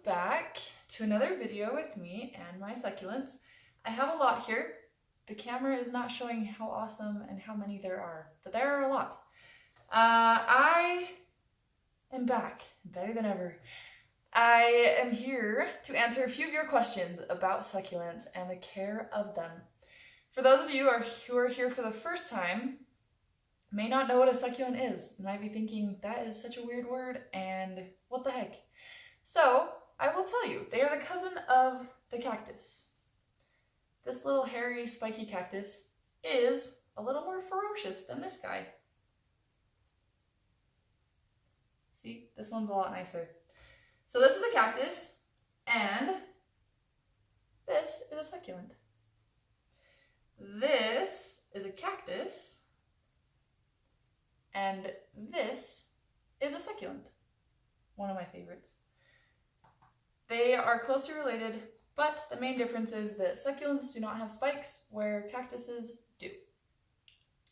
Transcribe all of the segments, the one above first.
back to another video with me and my succulents. I have a lot here. The camera is not showing how awesome and how many there are, but there are a lot. I am back, better than ever. I am here to answer a few of your questions about succulents and the care of them. For those of you who are here for the first time, may not know what a succulent is. You might be thinking, that is such a weird word, and what the heck? So, I will tell you, they are the cousin of the cactus. This little hairy, spiky cactus is a little more ferocious than this guy. See, this one's a lot nicer. So this is a cactus, and this is a succulent. This is a cactus, and this is a succulent. One of my favorites. They are closely related, but the main difference is that succulents do not have spikes, where cactuses do.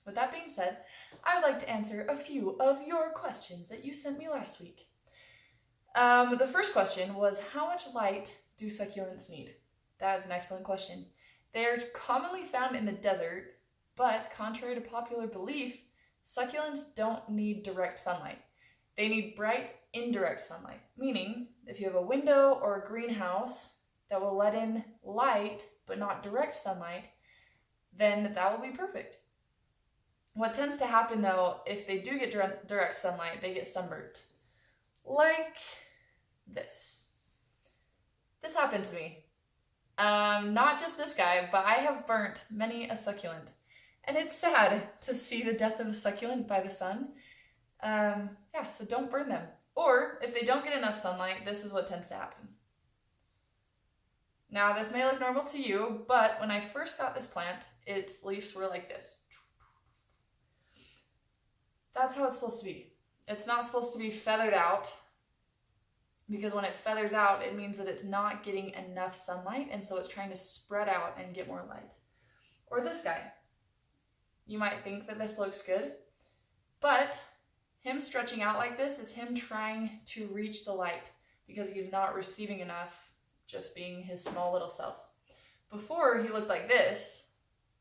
With that being said, I would like to answer a few of your questions that you sent me last week. The first question was, how much light do succulents need? That is an excellent question. They are commonly found in the desert, but contrary to popular belief, succulents don't need direct sunlight. They need bright, indirect sunlight, meaning if you have a window or a greenhouse that will let in light but not direct sunlight, then that will be perfect. What tends to happen though, if they do get direct sunlight, they get sunburnt. Like this. This happened to me. Not just this guy, but I have burnt many a succulent. And it's sad to see the death of a succulent by the sun. So don't burn them. Or if they don't get enough sunlight, this is what tends to happen. Now this may look normal to you, but when I first got this plant, its leaves were like this. That's how it's supposed to be. It's not supposed to be feathered out, because when it feathers out, it means that it's not getting enough sunlight, and so it's trying to spread out and get more light. Or this guy. You might think that this looks good, but him stretching out like this is him trying to reach the light because he's not receiving enough, just being his small little self. Before, he looked like this,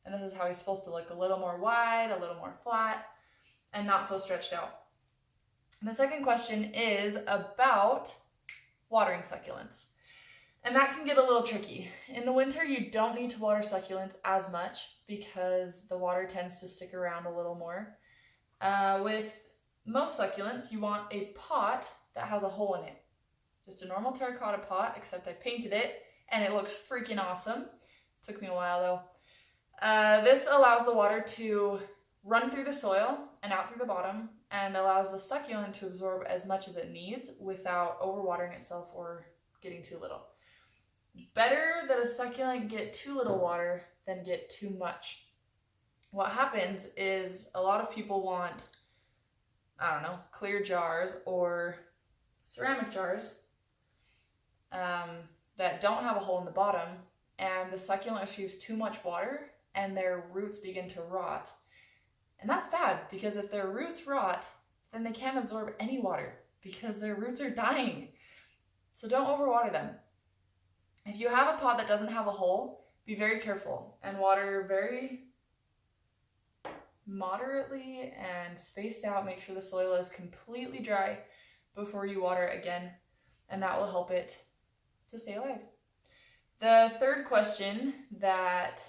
and this is how he's supposed to look, a little more wide, a little more flat, and not so stretched out. The second question is about watering succulents. And that can get a little tricky. In the winter, you don't need to water succulents as much because the water tends to stick around a little more. With most succulents, you want a pot that has a hole in it. Just a normal terracotta pot, except I painted it, and it looks freaking awesome. Took me a while though. This allows the water to run through the soil and out through the bottom, and allows the succulent to absorb as much as it needs without overwatering itself or getting too little. Better that a succulent get too little water than get too much. What happens is a lot of people want, clear jars or ceramic jars that don't have a hole in the bottom, and the succulent receives too much water and their roots begin to rot. And that's bad, because if their roots rot, then they can't absorb any water because their roots are dying. So don't overwater them. If you have a pot that doesn't have a hole, be very careful and water very moderately and spaced out. Make sure the soil is completely dry before you water it again, and that will help it to stay alive. The third question that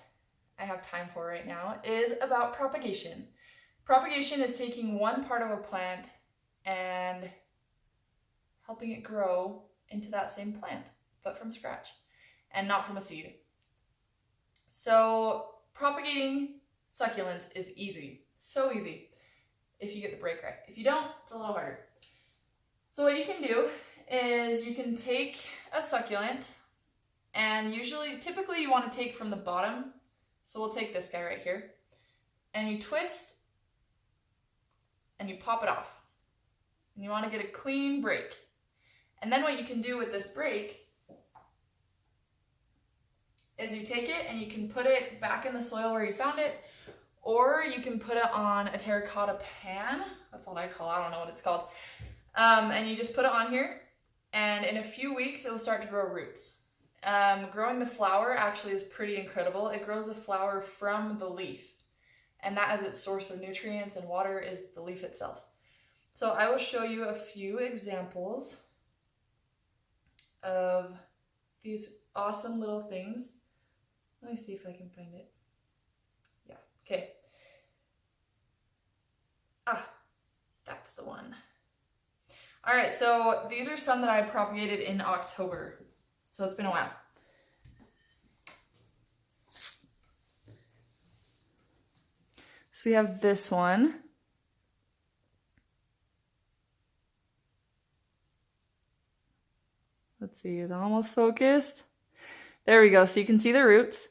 I have time for right now is about propagation. Propagation is taking one part of a plant and helping it grow into that same plant, but from scratch and not from a seed. So propagating succulents is easy, so easy, if you get the break right. If you don't, it's a little harder. So what you can do is you can take a succulent, and typically you want to take from the bottom. So we'll take this guy right here, and you twist and you pop it off. And you want to get a clean break. And then what you can do with this break is you take it and you can put it back in the soil where you found it, or you can put it on a terracotta pan. That's what I call it. I don't know what it's called. And you just put it on here and in a few weeks it will start to grow roots. Growing the flower actually is pretty incredible. It grows the flower from the leaf, and that as its source of nutrients and water is the leaf itself. So I will show you a few examples of these awesome little things. Let me see if I can find it. Yeah, okay. That's the one. All right, so these are some that I propagated in October. So it's been a while. So we have this one. Let's see, it's almost focused. There we go. So you can see the roots,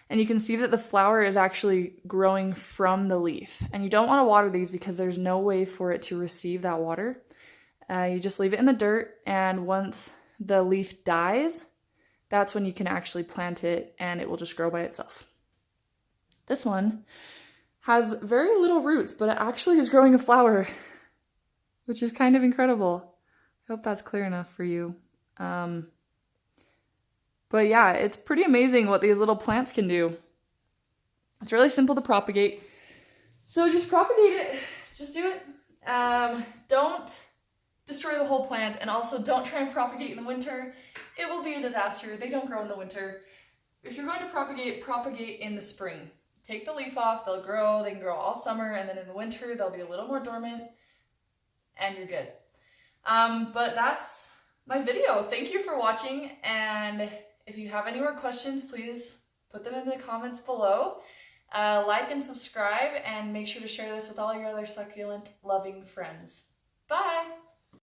and you can see that the flower is actually growing from the leaf. And you don't want to water these because there's no way for it to receive that water. You just leave it in the dirt, and once the leaf dies, that's when you can actually plant it and it will just grow by itself. This one has very little roots, but it actually is growing a flower, which is kind of incredible. I hope that's clear enough for you. But yeah, it's pretty amazing what these little plants can do. It's really simple to propagate. So just propagate it, just do it. Don't destroy the whole plant, and also don't try and propagate in the winter. It will be a disaster. They don't grow in the winter. If you're going to propagate in the spring. Take the leaf off, they'll grow, they can grow all summer, and then in the winter they'll be a little more dormant, and you're good. But that's my video. Thank you for watching, and if you have any more questions, please put them in the comments below. Like and subscribe, and make sure to share this with all your other succulent loving friends. Bye!